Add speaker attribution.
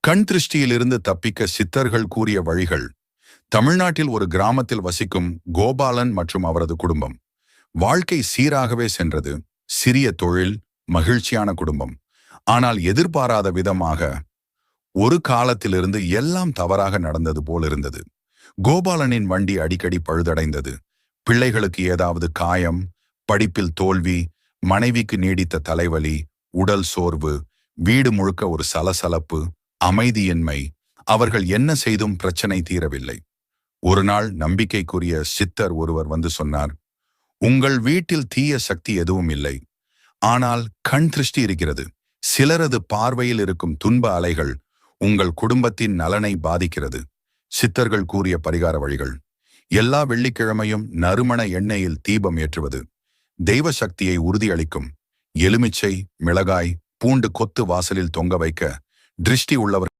Speaker 1: கண் திருஷ்டியிலிருந்து தப்பிக்க சித்தர்கள் கூறிய வழிகள். தமிழ்நாட்டில் ஒரு கிராமத்தில் வசிக்கும் கோபாலன் மற்றும் அவரது குடும்பம். வாழ்க்கை சீராகவே சென்றது. சிறிய தொழில், மகிழ்ச்சியான குடும்பம். ஆனால் எதிர்பாராத விதமாக ஒரு காலத்திலிருந்து எல்லாம் தவறாக நடந்தது போல் இருந்தது. கோபாலனின் வண்டி அடிக்கடி பழுதடைந்தது. பிள்ளைகளுக்கு ஏதாவது காயம், படிப்பில் தோல்வி, மனைவிக்கு நீடித்த தலைவலி, உடல் சோர்வு, வீடு முழுக்க ஒரு சலசலப்பு, அமைதியின்மை. அவர்கள் என்ன செய்தும் பிரச்சனை தீரவில்லை. ஒரு நாள் நம்பிக்கைக்குரிய சித்தர் ஒருவர் வந்து சொன்னார், உங்கள் வீட்டில் தீய சக்தி எதுவும் இல்லை, ஆனால் கண் திருஷ்டி இருக்கிறது. சிலரது பார்வையில் இருக்கும் துன்ப அலைகள் உங்கள் குடும்பத்தின் நலனை பாதிக்கிறது. சித்தர்கள் கூறிய பரிகார வழிகள். எல்லா வெள்ளிக்கிழமையும் நறுமண எண்ணெயில் தீபம் ஏற்றுவது தெய்வ சக்தியை உறுதியளிக்கும். எலுமிச்சை, மிளகாய், பூண்டு கொத்து வாசலில் தொங்க வைக்க திருஷ்டி உள்ளவர்